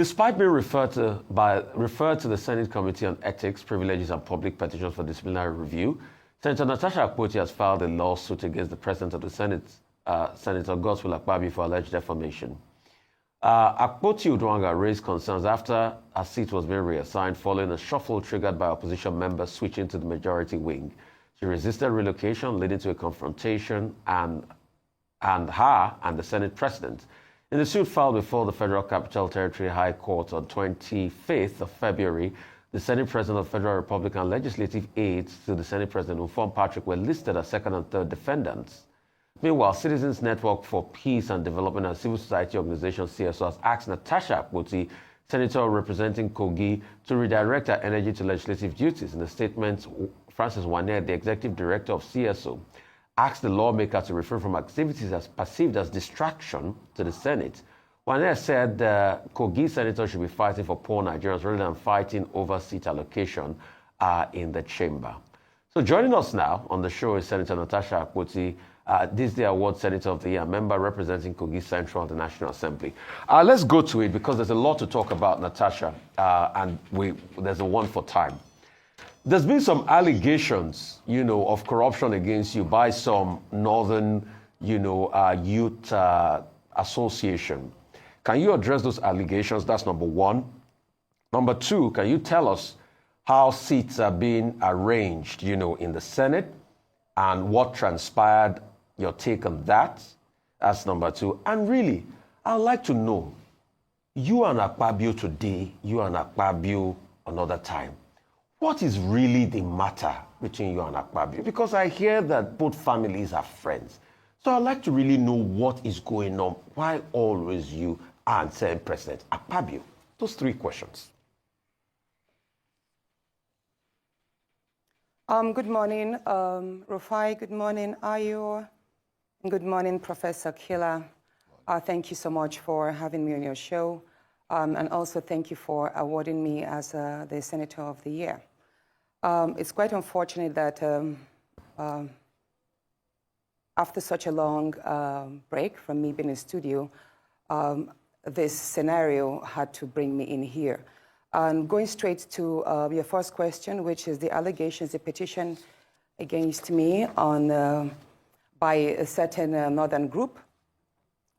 Despite being referred to the Senate Committee on Ethics, Privileges and Public Petitions for Disciplinary Review, Senator Natasha Akpabio has filed a lawsuit against the President of the Senate, Senator Akpabio, for alleged defamation. Akpabio raised concerns after her seat was being reassigned following a shuffle triggered by opposition members switching to the majority wing. She resisted relocation, leading to a confrontation and her and the Senate President. In the suit filed before the Federal Capital Territory High Court on 25th of February, the Senate President of the Federal Republic and legislative aides to the Senate President, Ufon Patrick, were listed as second and third defendants. Meanwhile, Citizens Network for Peace and Development and Civil Society Organization CSO has asked Natasha Akpabio, Senator representing Kogi, to redirect her energy to legislative duties. In a statement, Francis Wanner, the executive director of CSO, asked the lawmaker to refrain from activities as perceived as distraction to the Senate. Wanner said the Kogi senator should be fighting for poor Nigerians rather than fighting over seat allocation in the chamber. So joining us now on the show is Senator Natasha Akpabio, this day award Senator of the Year, member representing Kogi Central at the National Assembly. Let's go to it because there's a lot to talk about, Natasha, and there's a one for time. There's been some allegations, of corruption against you by some Northern, youth association. Can you address those allegations? That's number one. Number two, can you tell us how seats are being arranged, in the Senate and what transpired, your take on that? That's number two. And really, I'd like to know, you and Akpabio today, you and Akpabio another time. What is really the matter between you and Akpabio? Because I hear that both families are friends. So I'd like to really know what is going on. Why always you and Senate President Akpabio? Those three questions. Good morning, Rufai. Good morning, Ayo. And good morning, Professor Kila. Thank you so much for having me on your show. And also thank you for awarding me as the Senator of the Year. It's quite unfortunate that after such a long break from me being in studio, this scenario had to bring me in here. Going straight to your first question, which is the allegations, the petition against me on by a certain northern group,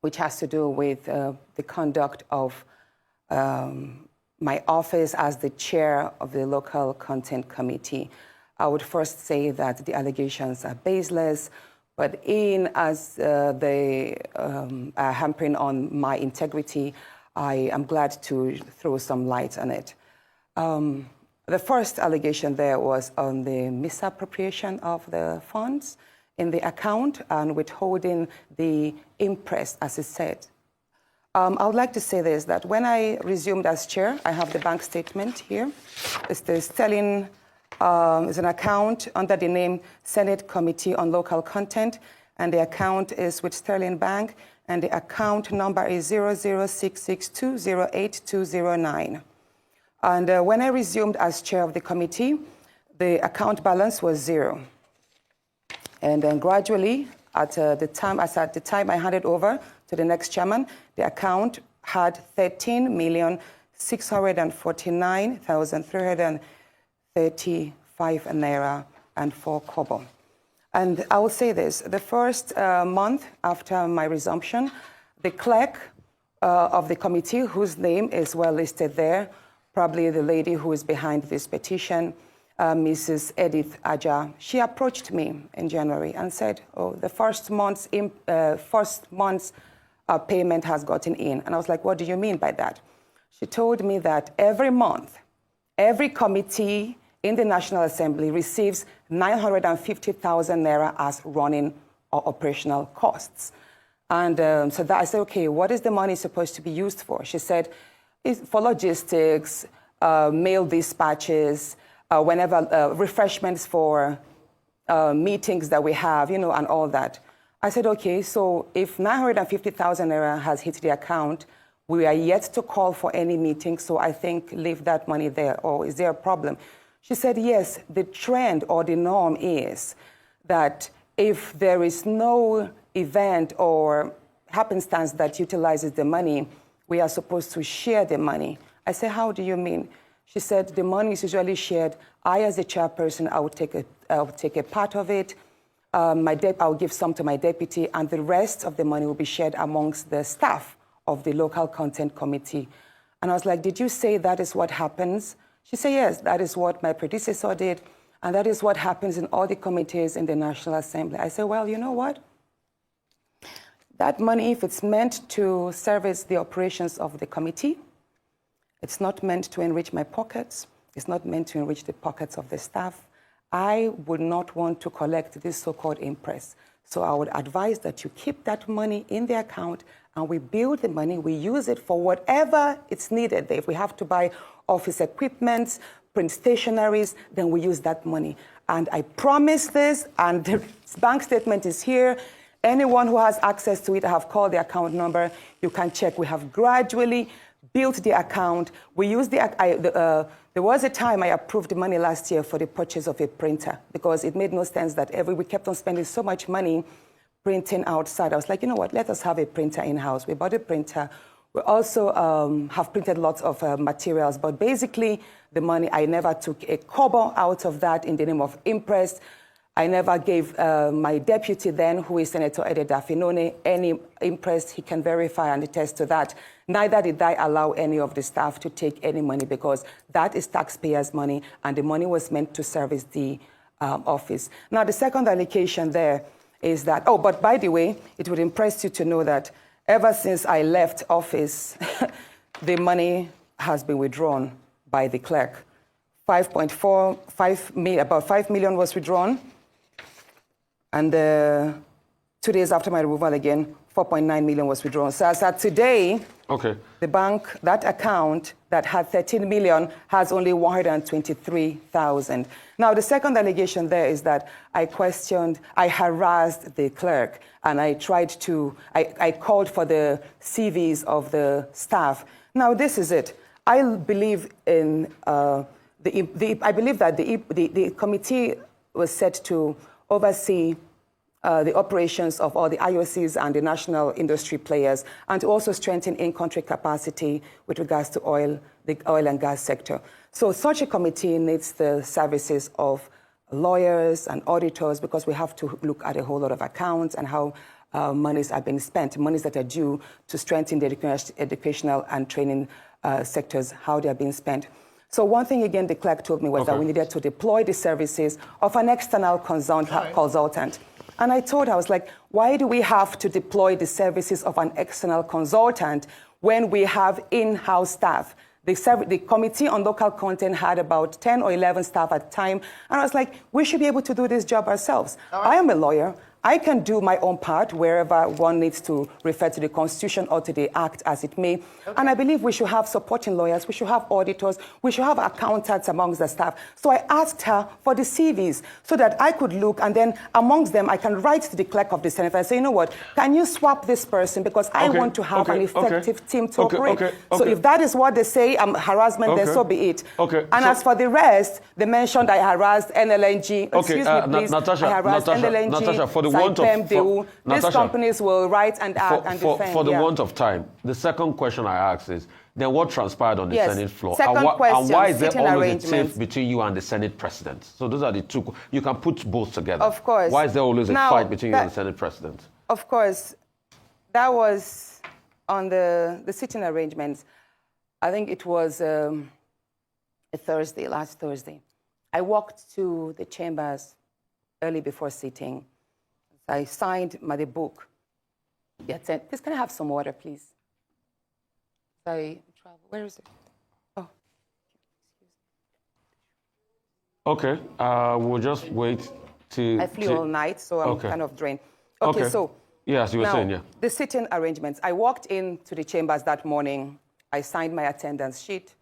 which has to do with the conduct of my office as the chair of the local content committee. I would first say that the allegations are baseless, but as they are hampering on my integrity, I am glad to throw some light on it. The first allegation there was on the misappropriation of the funds in the account and withholding the interest, as it said. I would like to say this, that when I resumed as chair, I have the bank statement here. It's an account under the name Senate Committee on Local Content, and the account is with Sterling Bank, and the account number is 00662082209. And when I resumed as chair of the committee, the account balance was zero. And then gradually, at the time I handed over to the next chairman, the account had 13,649,335 naira and 4 kobo. And I will say this, the first month after my resumption, the clerk of the committee, whose name is well listed there, probably the lady who is behind this petition, Mrs. Edith Aja, she approached me in January and said, oh, the first month's payment has gotten in. And I was like, what do you mean by that? She told me that every month, every committee in the National Assembly receives 950,000 naira as running or operational costs. And so that I said, okay, what is the money supposed to be used for? She said, it's for logistics, mail dispatches, whenever refreshments for meetings that we have, and all that. I said, okay, so if 950,000 naira has hit the account, we are yet to call for any meeting, so I think leave that money there, or is there a problem? She said, yes, the trend or the norm is that if there is no event or happenstance that utilizes the money, we are supposed to share the money. I said, how do you mean? She said, the money is usually shared. I, as a chairperson, I will take a part of it. I'll give some to my deputy, and the rest of the money will be shared amongst the staff of the local content committee. And I was like, did you say that is what happens? She said, yes, that is what my predecessor did, and that is what happens in all the committees in the National Assembly. I said, well, you know what? That money, if it's meant to service the operations of the committee, it's not meant to enrich my pockets. It's not meant to enrich the pockets of the staff. I would not want to collect this so-called impress. So I would advise that you keep that money in the account, and we build the money, we use it for whatever it's needed. If we have to buy office equipment, print stationaries, then we use that money. And I promise this, and the bank statement is here. Anyone who has access to it, I have called the account number. You can check. We have gradually built the account. We use there was a time I approved the money last year for the purchase of a printer, because it made no sense that we kept on spending so much money printing outside. I was like, you know what, let us have a printer in-house. We bought a printer. We also have printed lots of materials, but basically the money, I never took a kobo out of that in the name of impress. I never gave my deputy then, who is Senator Ede Dafinone, any impress. He can verify and attest to that. Neither did I allow any of the staff to take any money, because that is taxpayers' money, and the money was meant to service the office. Now, the second allocation there is that, oh, but by the way, it would impress you to know that ever since I left office, the money has been withdrawn by the clerk. About 5 million was withdrawn. And 2 days after my removal again, 4.9 million was withdrawn. So as at today, the bank, that account that had 13 million has only 123,000. Now, the second allegation there is that I harassed the clerk, and I called for the CVs of the staff. Now, this is it. I believe in, I believe that the committee was set to oversee the operations of all the IOCs and the national industry players, and to also strengthen in-country capacity with regards to the oil and gas sector. So such a committee needs the services of lawyers and auditors, because we have to look at a whole lot of accounts and how monies are being spent, monies that are due to strengthen the educational and training sectors, how they are being spent. So one thing, again, the clerk told me was that we needed to deploy the services of an external consultant. And I told her, I was like, why do we have to deploy the services of an external consultant when we have in-house staff? The Committee on Local Content had about 10 or 11 staff at the time. And I was like, we should be able to do this job ourselves. I am a lawyer. I can do my own part wherever one needs to refer to the Constitution or to the Act as it may. And I believe we should have supporting lawyers, we should have auditors, we should have accountants amongst the staff. So I asked her for the CVs so that I could look, and then amongst them I can write to the clerk of the Senate and say, you know what, can you swap this person, because I want to have an effective team to operate. So if that is what they say, harassment, then so be it. And as for the rest, they mentioned I harassed NLNG. Excuse me, please. Natasha, I harassed NLNG. Natasha, for the want of these companies will write and act and defend. For the want of time, the second question I ask is, then what transpired on the Senate floor? Second question, and why is there always a tiff between you and the Senate President? So those are the two. You can put both together. Of course. Why is there always a fight between you and the Senate President? Of course. That was on the sitting arrangements. I think it was a Thursday, last Thursday. I walked to the chambers early before sitting. I signed the book. Please, can I have some water, please? Where is it? Oh. Okay, we'll just wait to... I flew all night, so I'm kind of drained. Okay, so... Yes, you were saying, yeah. The sitting arrangements. I walked into the chambers that morning. I signed my attendance sheet,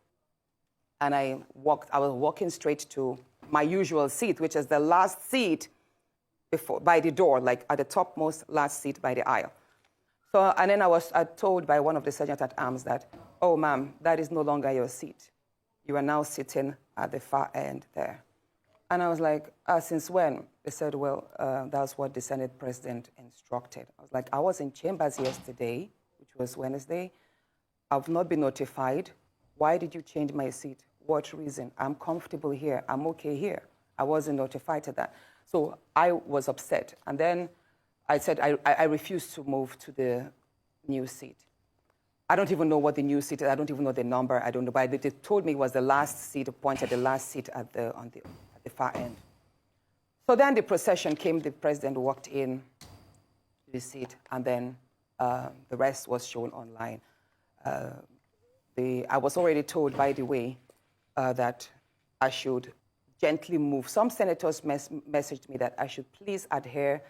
and I was walking straight to my usual seat, which is the last seat by the door, like at the topmost last seat by the aisle. So, and then I was told by one of the sergeant at arms that, oh, ma'am, that is no longer your seat. You are now sitting at the far end there. And I was like, since when? They said, well, that's what the Senate President instructed. I was like, I was in chambers yesterday, which was Wednesday. I've not been notified. Why did you change my seat? What reason? I'm comfortable here. I'm okay here. I wasn't notified to that. So I was upset. And then I said I refused to move to the new seat. I don't even know what the new seat is. I don't even know the number. I don't know. But they told me it was the last seat, appointed the last seat at the far end. So then the procession came. The president walked in to the seat, and then the rest was shown online. I was already told, by the way, that I should gently move. Some senators messaged me that I should please adhere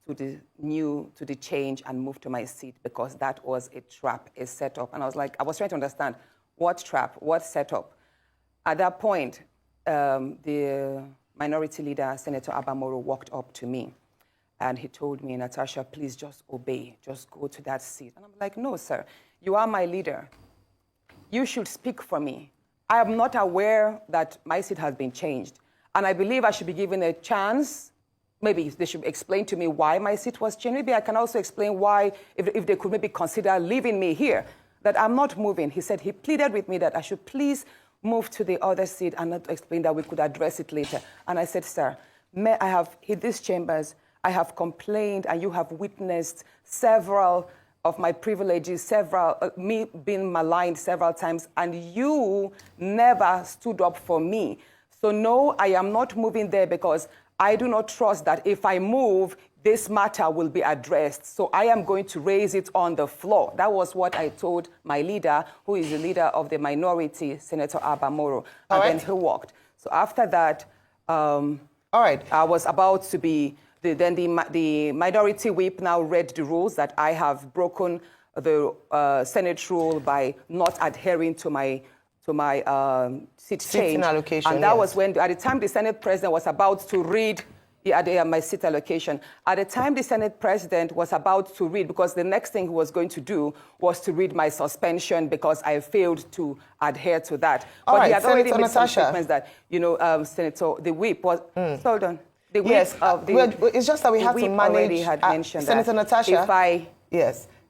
to the change and move to my seat because that was a trap, a setup. And I was like, I was trying to understand what trap, what setup. At that point, the minority leader, Senator Abamoro, walked up to me and he told me, Natasha, please just obey, just go to that seat. And I'm like, no, sir, you are my leader. You should speak for me. I am not aware that my seat has been changed. And I believe I should be given a chance. Maybe they should explain to me why my seat was changed. Maybe I can also explain why, if they could maybe consider leaving me here, that I'm not moving. He said, he pleaded with me that I should please move to the other seat and not explain that we could address it later. And I said, sir, I have hit these chambers, I have complained, and you have witnessed several of my privileges, me being maligned several times, and you never stood up for me. So no, I am not moving there because I do not trust that if I move, this matter will be addressed. So I am going to raise it on the floor. That was what I told my leader, who is the leader of the minority, Senator Abamoro. And then he walked. So after that, I was about to be, then the minority whip now read the rules that I have broken the Senate rule by not adhering to my seat change. Allocation, and that was when, at the time the Senate president was about to read my seat allocation. At the time the Senate president was about to read, because the next thing he was going to do was to read my suspension because I failed to adhere to that. But he had already made some statements that, Senator, the whip was, hold on. The whip it's just that we have to manage. Already had mentioned Senator that Natasha.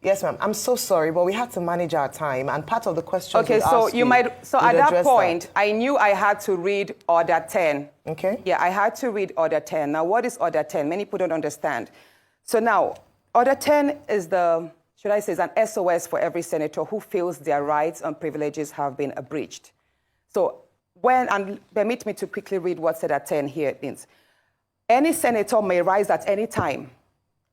Yes, ma'am. I'm so sorry, but we had to manage our time, and part of the question. Okay, so at that point, I knew I had to read Order 10. Okay. Yeah, I had to read Order 10. Now, what is Order 10? Many people don't understand. So now, Order 10 is is an SOS for every senator who feels their rights and privileges have been breached. So and permit me to quickly read what Order 10 here means. Any senator may rise at any time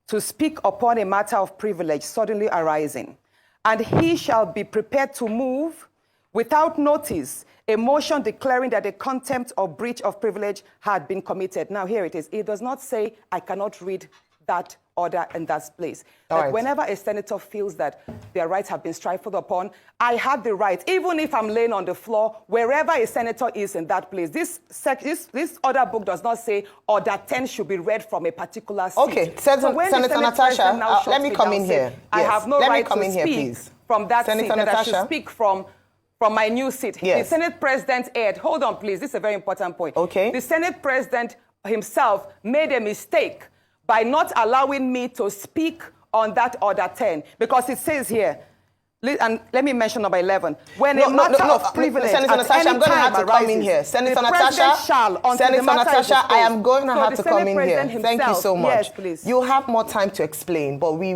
to speak upon a matter of privilege suddenly arising, and he shall be prepared to move without notice a motion declaring that a contempt or breach of privilege had been committed. Now, here it is. It does not say I cannot read that order in that place. But whenever a senator feels that their rights have been trifled upon, I have the right, even if I'm laying on the floor, wherever a senator is in that place. This order book does not say Order 10 should be read from a particular seat. Okay, Senator Natasha, let me come in here. I have no right to speak from that seat, that I should speak from my new seat. Yes. The Senate President aired, hold on please, this is a very important point. Okay. The Senate President himself made a mistake by not allowing me to speak on that Order 10, because it says here, and let me mention number 11. When a matter of privilege, Senator Natasha, I'm going to have to come in here. Senator Natasha, I am going to have to come in here. Thank you so much. Yes, please. You'll have more time to explain, but we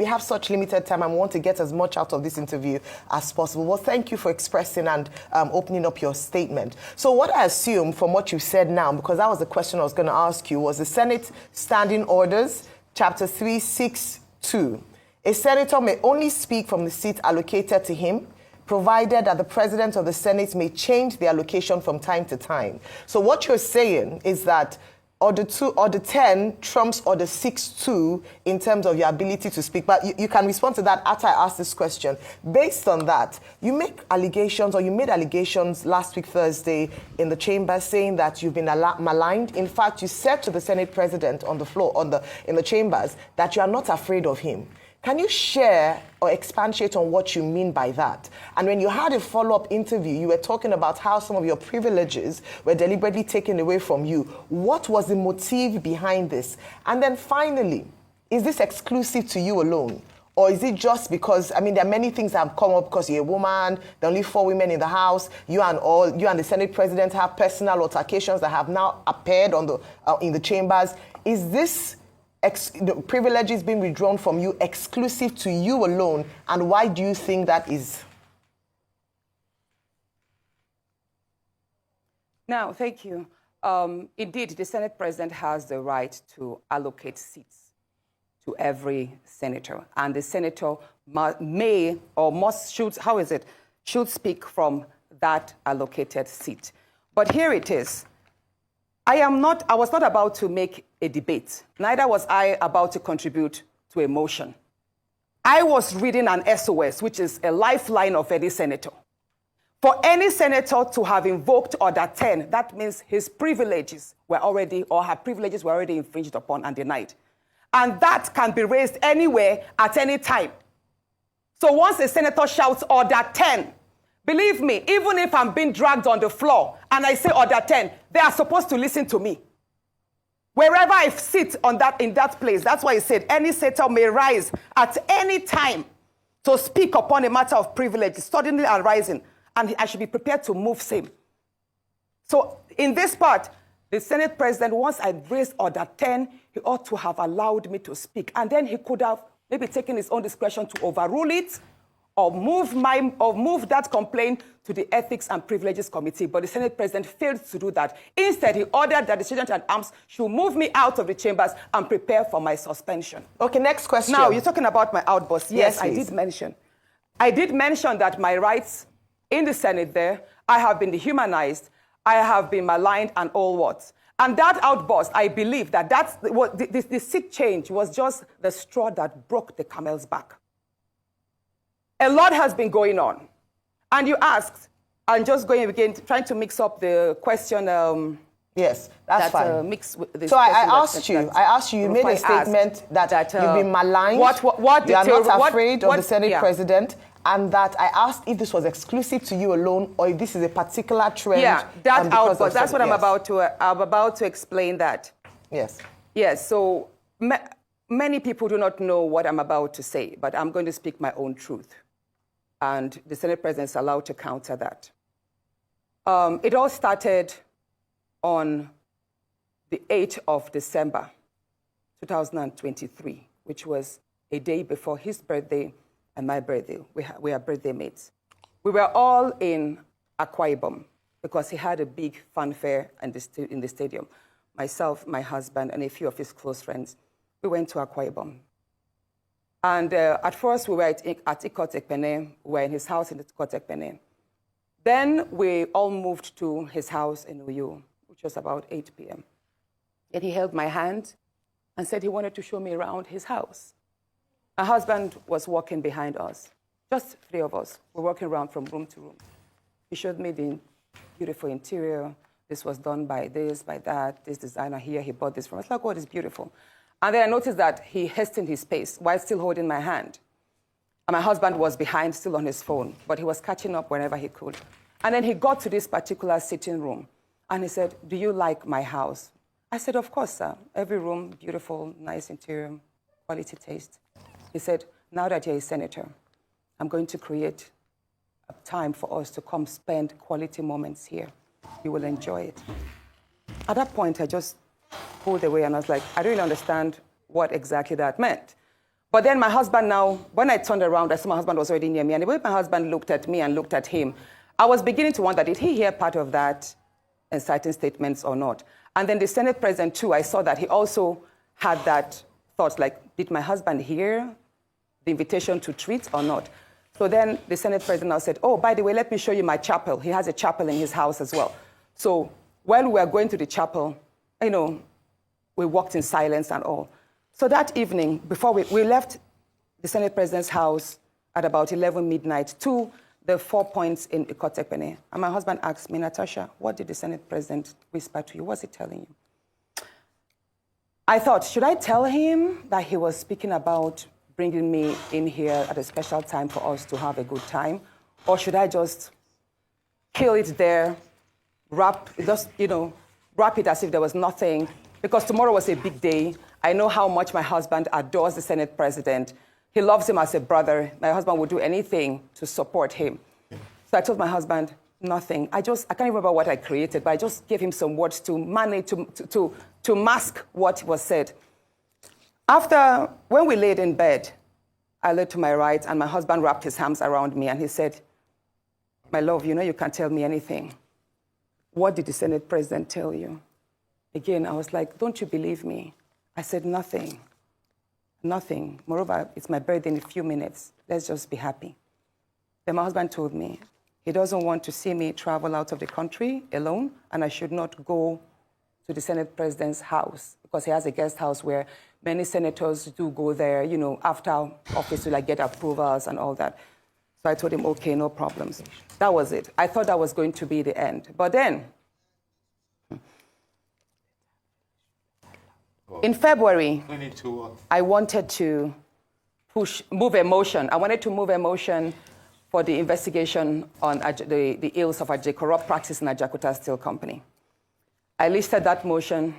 have such limited time and we want to get as much out of this interview as possible. Well, thank you for expressing and opening up your statement. So what I assume from what you said now, because that was the question I was going to ask you, was the Senate Standing Orders, Chapter 362. A senator may only speak from the seat allocated to him, provided that the president of the Senate may change the allocation from time to time. So what you're saying is that Order 10 trumps Order 6.2 in terms of your ability to speak. But you can respond to that after I ask this question. Based on that, you made allegations last week, Thursday, in the chamber saying that you've been maligned. In fact, you said to the Senate president on the floor, in the chambers, that you are not afraid of him. Can you share or expatiate on what you mean by that? And when you had a follow-up interview, you were talking about how some of your privileges were deliberately taken away from you. What was the motive behind this? And then finally, is this exclusive to you alone? Or is it just because, I mean, there are many things that have come up because you're a woman, there are only 4 women in the House, you and the Senate President have personal altercations that have now appeared on the, in the chambers. Is this the privileges being withdrawn from you exclusive to you alone? And why do you think that is? Now, thank you. Indeed, the Senate President has the right to allocate seats to every senator. And the senator may or must, should speak from that allocated seat. But here it is. I was not about to make a debate. Neither was I about to contribute to a motion. I was reading an SOS, which is a lifeline of any senator. For any senator to have invoked Order 10, that means his privileges were already, or her privileges were already infringed upon and denied. And that can be raised anywhere at any time. So once a senator shouts Order 10, believe me, even if I'm being dragged on the floor and I say Order 10, they are supposed to listen to me. Wherever I sit in that place, that's why he said any senator may rise at any time to speak upon a matter of privilege, suddenly arising, and I should be prepared to move same. So in this part, the Senate President, once I raised Order 10, he ought to have allowed me to speak. And then he could have maybe taken his own discretion to overrule it or move that complaint to the Ethics and Privileges Committee. But the Senate President failed to do that. Instead, he ordered that the Sergeant at Arms should move me out of the chambers and prepare for my suspension. Okay, next question. Now, you're talking about my outburst. Yes, I did mention. I did mention that my rights in the Senate there, I have been dehumanized, I have been maligned and all what. And that outburst, I believe that the seat change was just the straw that broke the camel's back. A lot has been going on. And you asked, I'm just going again, trying to mix up the question. Yes, that's fine. Mix with this so I asked you, you made a statement that you've been maligned, you are not afraid of the Senate President, and that I asked if this was exclusive to you alone or if this is a particular trend. Yeah, that outburst, that's what I'm about to explain that. Yes. Yes, so many people do not know what I'm about to say, but I'm going to speak my own truth. And the Senate President is allowed to counter that. It all started on the 8th of December, 2023, which was a day before his birthday and my birthday. We are birthday mates. We were all in Akpabio because he had a big fanfare in the stadium. Myself, my husband, and a few of his close friends, we went to Akpabio. And at first, we were at Ikot Ekpene. We were in his house in Ikot Ekpene. Then we all moved to his house in Uyo, which was about 8 p.m. And he held my hand and said he wanted to show me around his house. My husband was walking behind us, just 3 of us. We're walking around from room to room. He showed me the beautiful interior. This was done by this, by that, this designer here, he bought this from us. Like, oh, it's beautiful. And then I noticed that he hastened his pace while still holding my hand. And my husband was behind, still on his phone, but he was catching up whenever he could. And then he got to this particular sitting room, and he said, "Do you like my house?" I said, "Of course, sir. Every room, beautiful, nice interior, quality taste." He said, "Now that you're a senator, I'm going to create a time for us to come spend quality moments here. You will enjoy it." At that point, I just pulled away, and I was like, I don't really understand what exactly that meant. But then my husband now, when I turned around, I saw my husband was already near me, and the way my husband looked at me and looked at him, I was beginning to wonder, did he hear part of that inciting statements or not? And then the Senate President, too, I saw that he also had that thought, like, did my husband hear the invitation to treat or not? So then the Senate President now said, "Oh, by the way, let me show you my chapel." He has a chapel in his house as well. So when we were going to the chapel, you know, we walked in silence and all. So that evening, before we left the Senate President's house at about 11 midnight to the 4 points in Ikot Ekpene. And my husband asked me, "Natasha, what did the Senate President whisper to you? What's he telling you?" I thought, should I tell him that he was speaking about bringing me in here at a special time for us to have a good time? Or should I just kill it there, wrap it as if there was nothing? Because tomorrow was a big day. I know how much my husband adores the Senate President. He loves him as a brother. My husband would do anything to support him. So I told my husband, nothing. I can't remember what I created, but I just gave him some words to manage, to mask what was said. When we laid in bed, I lay to my right, and my husband wrapped his arms around me, and he said, my love, you know you can't tell me anything. What did the Senate president tell you? Again, I was like, don't you believe me? I said, nothing. Nothing. Moreover, it's my birthday in a few minutes. Let's just be happy. Then my husband told me he doesn't want to see me travel out of the country alone, and I should not go to the Senate president's house because he has a guest house where many senators do go there, you know, after office to like get approvals and all that. So I told him, okay, no problems. That was it. I thought that was going to be the end. But then, in February, I wanted to move a motion. I wanted to move a motion for the investigation on the ills of corrupt practice in Ajakuta Steel Company. I listed that motion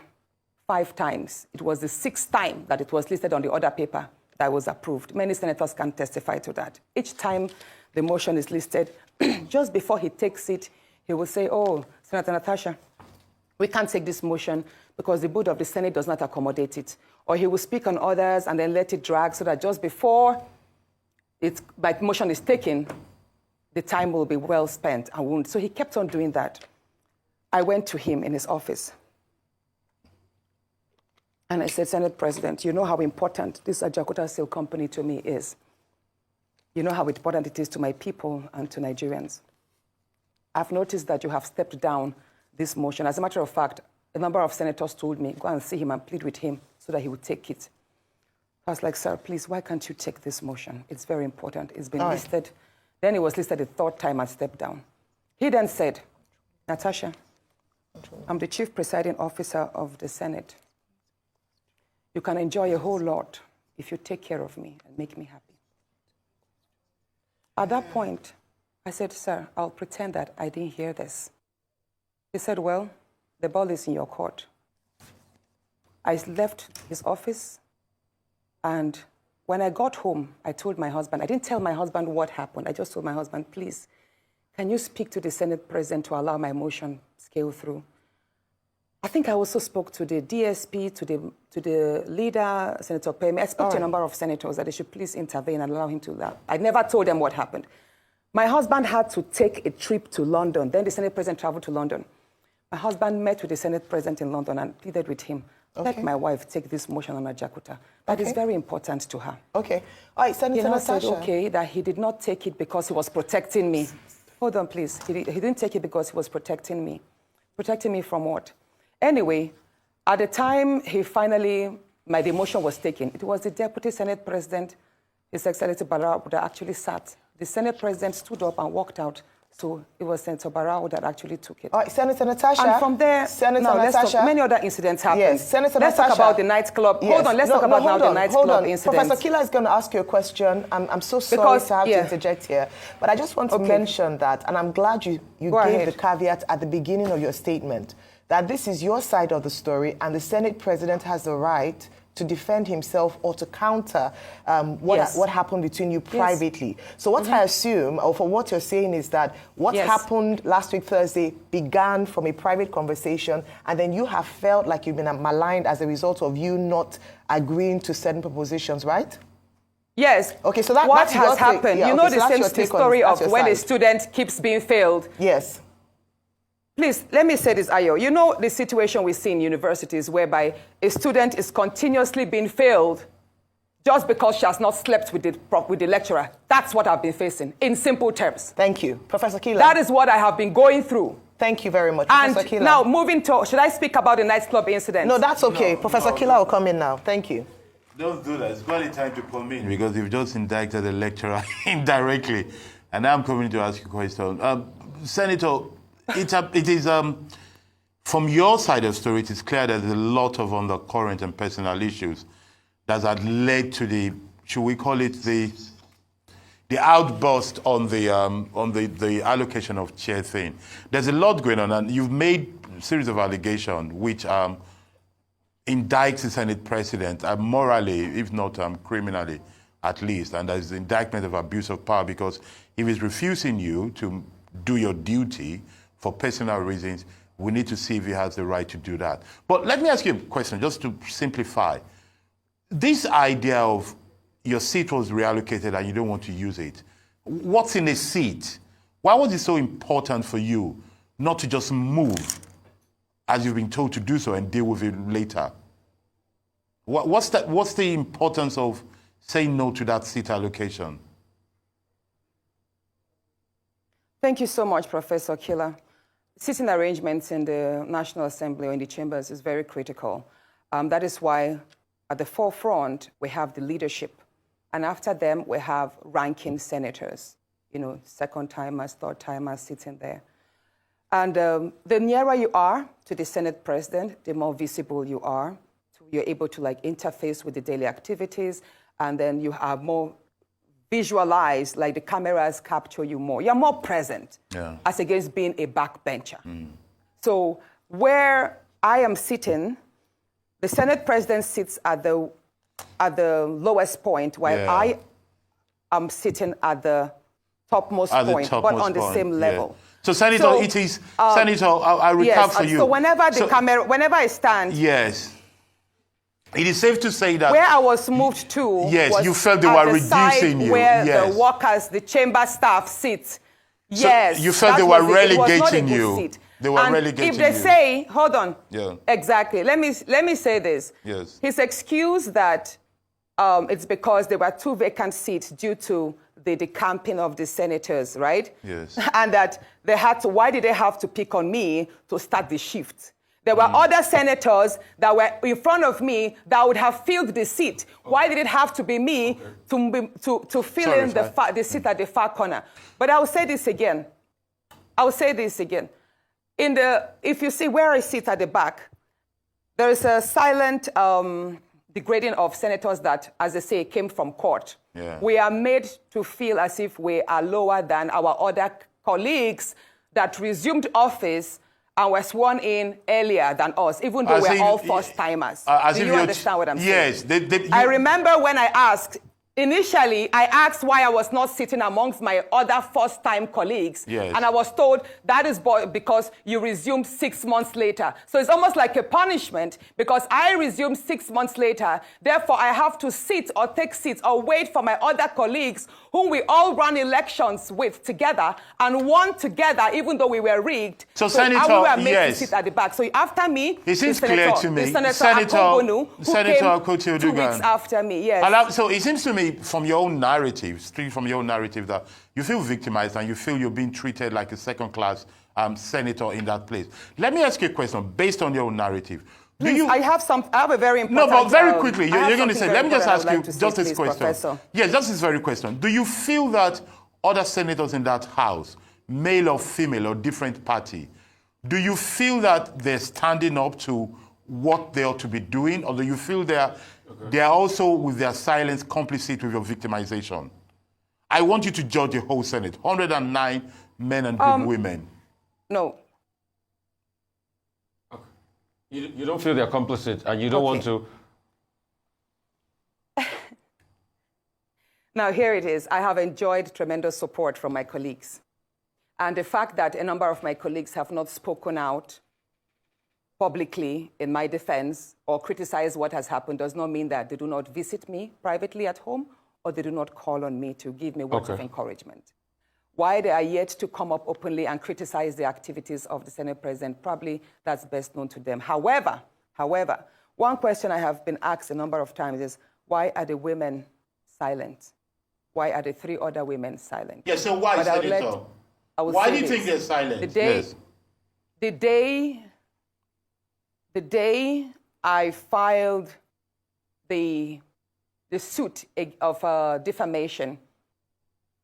5 times. It was the 6th time that it was listed on the order paper that was approved. Many senators can testify to that. Each time the motion is listed, just before he takes it, he will say, oh, Senator Natasha, we can't take this motion because the board of the Senate does not accommodate it. Or he will speak on others and then let it drag so that just before my motion is taken, the time will be well spent and won't. So he kept on doing that. I went to him in his office. And I said, Senate President, you know how important this Ajakuta Steel Company to me is. You know how important it is to my people and to Nigerians. I've noticed that you have stepped down this motion. As a matter of fact, a number of senators told me, go and see him and plead with him so that he would take it. I was like, sir, please, why can't you take this motion? It's very important. It's been listed. Then it was listed the 3rd time and stepped down. He then said, Natasha, I'm the chief presiding officer of the Senate. You can enjoy a whole lot if you take care of me and make me happy. At that point, I said, sir, I'll pretend that I didn't hear this. He said, well, the ball is in your court. I left his office, and when I got home, I told my husband, I didn't tell my husband what happened. I just told my husband, please, can you speak to the Senate president to allow my motion scale through? I think I also spoke to the DSP, to the leader, Senator Pemi. I spoke to a number of senators that they should please intervene and allow him to laugh. I never told them what happened. My husband had to take a trip to London. Then the Senate president traveled to London. My husband met with the Senate president in London and pleaded with him, let my wife take this motion on Ajakuta. That is very important to her. Okay. All right, Senator Natasha. Said, okay, that he did not take it because he was protecting me. Hold on, please. He didn't take it because he was protecting me. Protecting me from what? Anyway, at the time my demotion was taken, it was the Deputy Senate President, His Excellency Barao, that actually sat. The Senate President stood up and walked out. So it was Senator Barao that actually took it. All right, Senator Natasha. And from there, many other incidents happened. Yes, Senator Let's Natasha. talk about the nightclub. Yes. Hold on, let's talk about the nightclub incident. Professor Kila is going to ask you a question. I'm so sorry to have to interject here. But I just want to mention that, and I'm glad you gave the caveat at the beginning of your statement, that this is your side of the story, and the Senate President has the right to defend himself or to counter what happened between you privately. So what I assume, or for what you're saying, is that what happened last week Thursday began from a private conversation, and then you have felt like you've been maligned as a result of you not agreeing to certain propositions, right? Yes. Okay, so what has happened? You know the story of when a student keeps being failed. Yes. Please, let me say this, Ayo. You know the situation we see in universities whereby a student is continuously being failed just because she has not slept with the lecturer. That's what I've been facing, in simple terms. Thank you. Professor Kila. That is what I have been going through. Thank you very much, and Professor Kila. Now, moving to, should I speak about the nightclub incident? No, that's okay. Professor Kila will come in now. Thank you. Don't do that. It's got the time to come in because you've just indicted the lecturer indirectly. And I'm coming to ask you a question. Senator, it is from your side of the story, it is clear that there's a lot of undercurrent and personal issues that had led to the, should we call it the outburst on the allocation of chair thing. There's a lot going on, and you've made a series of allegations which indicts the Senate President morally, if not criminally, at least, and there's indictment of abuse of power, because if he's refusing you to do your duty for personal reasons, we need to see if he has the right to do that. But let me ask you a question, just to simplify. This idea of your seat was reallocated and you don't want to use it. What's in a seat? Why was it so important for you not to just move as you've been told to do so and deal with it later? What's the importance of saying no to that seat allocation? Thank you so much, Professor Killer. Sitting arrangements in the National Assembly or in the chambers is very critical. That is why at the forefront, we have the leadership. And after them, we have ranking senators, second-timers, third-timers sitting there. And the nearer you are to the Senate president, the more visible you are. You're able to interface with the daily activities, and then you have more visualized, like the cameras capture you more. You're more present as against being a backbencher. So where I am sitting, the Senate president sits at the lowest point, while I am sitting at the topmost point, but on the same level. So, Senator, it is, Senator, I'll recap for you. So whenever whenever I stand, yes, it is safe to say that where I was moved to, was you felt they were reducing you. Where the workers, the chamber staff sit. So you felt they were relegating you. Seat. They were relegating you. If they say, hold on, exactly. Let me say this. Yes. His excuse that it's because there were 2 vacant seats due to the decamping of the senators, right? Yes. And that why did they have to pick on me to start the shift? There were other senators that were in front of me that would have filled the seat. Why did it have to be me to fill in the seat at the far corner? But I will say this again. If you see where I sit at the back, there is a silent degrading of senators that, as they say, came from court. Yeah. We are made to feel as if we are lower than our other colleagues that resumed office and were sworn in earlier than us, even though we're all first-timers. Do you understand what I'm saying? Yes. I remember when I asked, initially, I asked why I was not sitting amongst my other first-time colleagues. Yes. And I was told that is because you resumed 6 months later. So it's almost like a punishment because I resumed 6 months later. Therefore, I have to sit or take seats or wait for my other colleagues whom we all ran elections with together and won together, even though we were rigged. So Senator, we were made to sit at the back. So after me, it seems clear to me. Senator Akpabio, who came 2 weeks after me. Yes. So it seems to me, from your own narrative, straight from your own narrative, that you feel victimized and you feel you're being treated like a second-class senator in that place. Let me ask you a question based on your own narrative. I have a very important... No, but very quickly, you're going to say, let me just ask you just this question. Professor. Yes, just this very question. Do you feel that other senators in that house, male or female or different party, do you feel that they're standing up to what they ought to be doing, or do you feel they are also, with their silence, complicit with your victimization? I want you to judge the whole Senate, 109 men and women. No. Okay. You don't feel they're complicit, and you don't want to... Now, here it is. I have enjoyed tremendous support from my colleagues. And the fact that a number of my colleagues have not spoken out publicly in my defense or criticize what has happened does not mean that they do not visit me privately at home or they do not call on me to give me words of encouragement. Why they are yet to come up openly and criticize the activities of the Senate President, probably that's best known to them. However, one question I have been asked a number of times is, why are the women silent? Why are the 3 other women silent? Yes, so why, Senator? Why do you think they're silent? The day I filed the suit of defamation,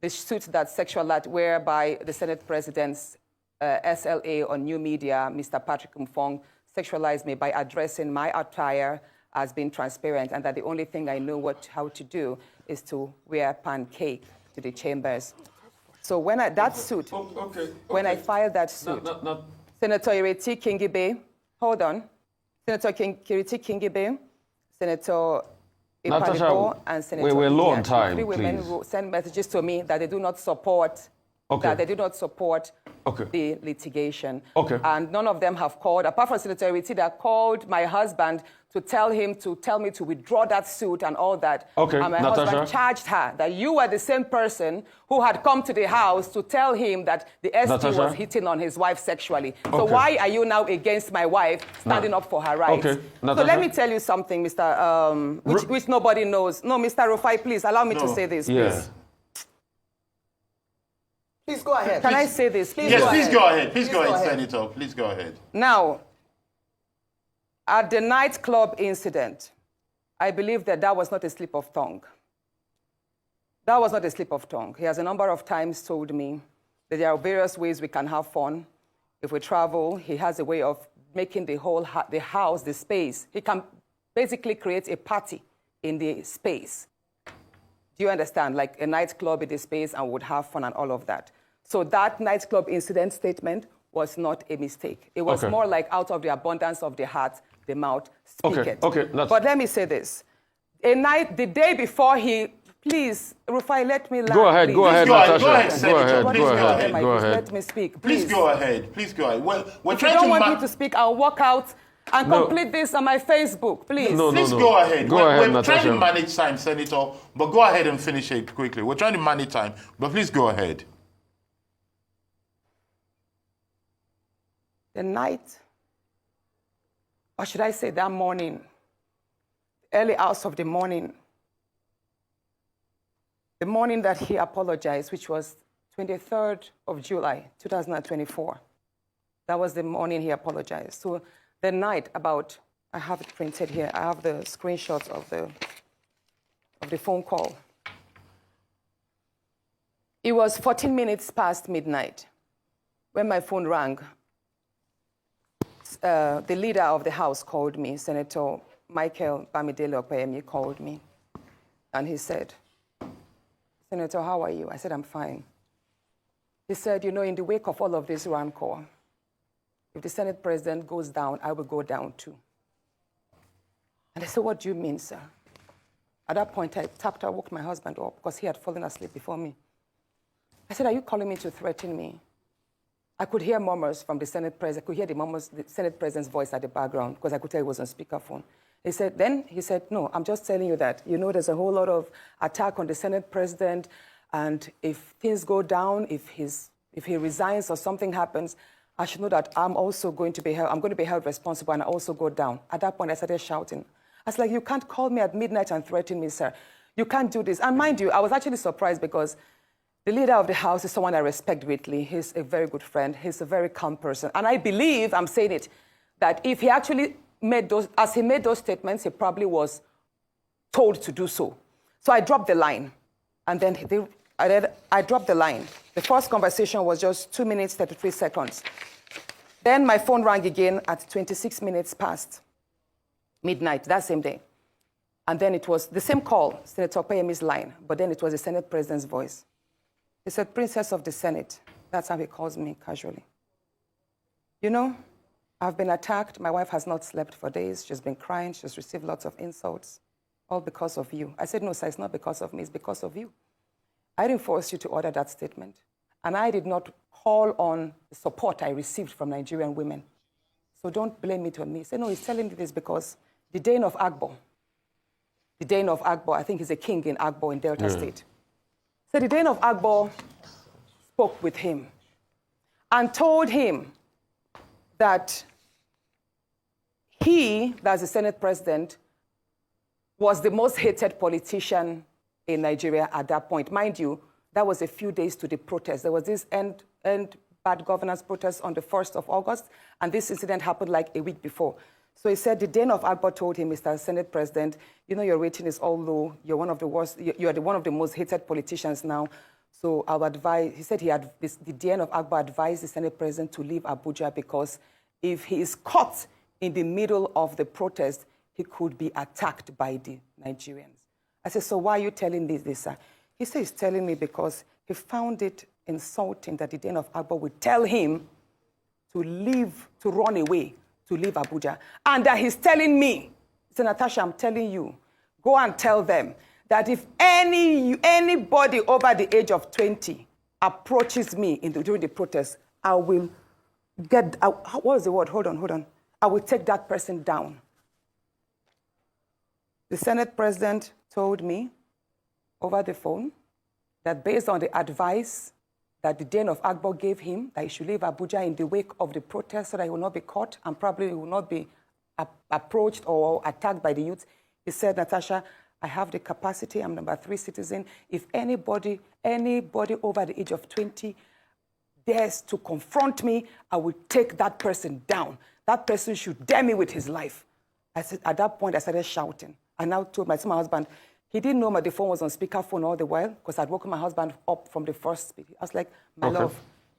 the suit that sexual act whereby the Senate President's SLA on new media, Mr. Patrick Mfong, sexualized me by addressing my attire as being transparent, and that the only thing I know how to do is to wear pancake to the chambers. So when I filed that suit, Senator Ireti Kingibe, hold on, Senator Kiriti Kingibe, Senator Natasha, Akpabio and Senator we're low on Ian. time, Three women please. who send messages to me that they do not support the litigation. Okay. And none of them have called, apart from Senator Iriti, that called my husband to tell me to withdraw that suit and all that. Okay, and my Natasha. husband charged her that you were the same person who had come to the house to tell him that the ST Natasha. was hitting on his wife sexually. So Okay. why are you now against my wife standing up for her rights? Okay, So Natasha. let me tell you something, which nobody knows. No, Mr. Rufai, please allow me to say this, Yeah. please. Please go ahead. Can I say this? Please Yes, go please ahead. go ahead. Please Please go go ahead, ahead. Senator. Please go ahead. Now, at the nightclub incident, I believe that was not a slip of tongue. That was not a slip of tongue. He has a number of times told me that there are various ways we can have fun. If we travel, he has a way of making the whole the house, the space. He can basically create a party in the space. Do you understand? Like a nightclub in the space and would have fun and all of that. So that nightclub incident statement was not a mistake. It was Okay. more like out of the abundance of the heart, the mouth speaketh. Okay, But let me say this. The day before please, Rufai, let me laugh. Go ahead, please. go ahead, Go ahead, Natasha. go ahead, Senator. What Please is go going on ahead. in my Go voice? ahead. Let me speak, Please go ahead. Please go ahead. We're If you trying don't to want me to speak, I'll walk out and No. complete this on my Facebook, please. No, Please go ahead. Go we're ahead, we're trying to Natasha. manage time, Senator, but go ahead and finish it quickly. We're trying to manage time, but please go ahead. The night, or should I say that morning, early hours of the morning that he apologized, which was 23rd of July, 2024. That was the morning he apologized. So the night about, I have it printed here, I have the screenshots of the phone call. It was 14 minutes past midnight when my phone rang. The leader of the House called me, Senator Michael Bamidele Okpeyemi called me, and he said, Senator, how are you? I said, I'm fine. He said, in the wake of all of this rancor, if the Senate President goes down, I will go down too. And I said, what do you mean, sir? At that point, I woke my husband up because he had fallen asleep before me. I said, are you calling me to threaten me? I could hear murmurs from the Senate President. I could hear the Senate President's voice at the background because I could tell he was on speakerphone. He said, no, I'm just telling you that, there's a whole lot of attack on the Senate President, and if things go down, if he resigns or something happens, I should know that I'm going to be held responsible and I also go down. At that point, I started shouting. I was like, you can't call me at midnight and threaten me, sir. You can't do this. And mind you, I was actually surprised because the leader of the House is someone I respect greatly. He's a very good friend. He's a very calm person. And I believe, I'm saying it, that if he actually made those statements, he probably was told to do so. So I dropped the line. And then I dropped the line. The first conversation was just 2 minutes, 33 seconds. Then my phone rang again at 26 minutes past midnight, that same day. And then it was the same call, Senator Okpeyemi's line, but then it was the Senate President's voice. He said, Princess of the Senate. That's how he calls me casually. I've been attacked. My wife has not slept for days. She's been crying. She's received lots of insults, all because of you. I said, no, sir, it's not because of me. It's because of you. I didn't force you to order that statement. And I did not call on the support I received from Nigerian women. So don't blame it on me. He said, no, he's telling me this because the Dane of Agbo, I think he's a king in Agbo in Delta State. So the Dane of Agbo spoke with him and told him that that's the Senate President, was the most hated politician in Nigeria at that point. Mind you, that was a few days to the protest. There was this end bad governance protest on the 1st of August, and this incident happened like a week before. So he said the Dane of Agbo told him, Mr. Senate President, your rating is all low. You're one of the worst. You're one of the most hated politicians now. So I would advise, he said the Dane of Agbo advised the Senate President to leave Abuja because if he is caught in the middle of the protest, he could be attacked by the Nigerians. I said, so why are you telling me this, sir? He said he's telling me because he found it insulting that the Dane of Agbo would tell him to leave, to run away, to leave Abuja. And that he's telling me, he said, Natasha, I'm telling you, go and tell them that if anybody over the age of 20 approaches me during the protest, I will what was the word? Hold on. I will take that person down. The Senate president told me over the phone that based on the advice that the Dean of Akpabio gave him, that he should leave Abuja in the wake of the protest so that he will not be caught and probably will not be approached or attacked by the youth. He said, Natasha, I have the capacity, I'm number 3 citizen. If anybody over the age of 20 dares to confront me, I will take that person down. That person should dare me with his life. I said, at that point, I started shouting. I now told my husband, he didn't know the phone was on speakerphone all the while because I'd woken my husband up from the first speech. I was like, my love,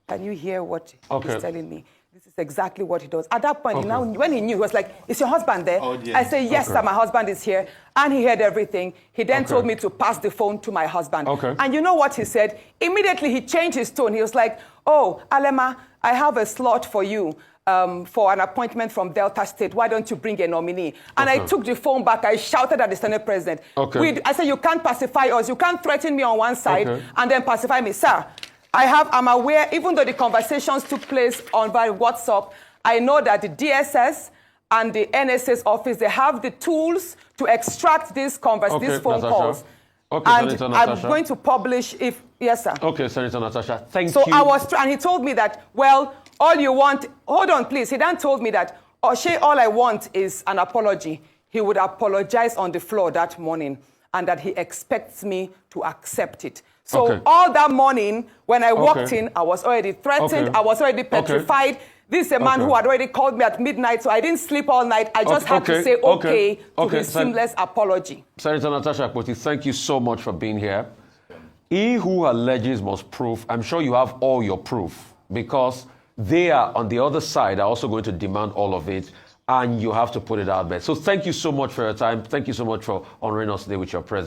can you hear what he's telling me? This is exactly what he does. At that point, when he knew, he was like, is your husband there? Oh, yeah. I said, yes, sir, my husband is here. And he heard everything. He then told me to pass the phone to my husband. And you know what he said? Immediately, he changed his tone. He was like, oh, Alema, I have a slot for you. For an appointment from Delta State, why don't you bring a nominee? And I took the phone back, I shouted at the Senate president. I said, you can't pacify us, you can't threaten me on one side and then pacify me. Sir, I'm aware, even though the conversations took place on via WhatsApp, I know that the DSS and the NSA's office, they have the tools to extract these phone calls. And I'm going to publish yes, sir. Okay, Senator Natasha, thank you. So and he told me that, well, all you want, hold on, please. He then told me that, all I want is an apology. He would apologize on the floor that morning and that he expects me to accept it. So all that morning, when I walked in, I was already threatened. I was already petrified. This is a man who had already called me at midnight, so I didn't sleep all night. I just had to say to his seamless apology. Senator Natasha Akpoti, thank you so much for being here. He who alleges must prove. I'm sure you have all your proof because they are on the other side are also going to demand all of it, and you have to put it out there. So thank you so much for your time. Thank you so much for honoring us today with your presence.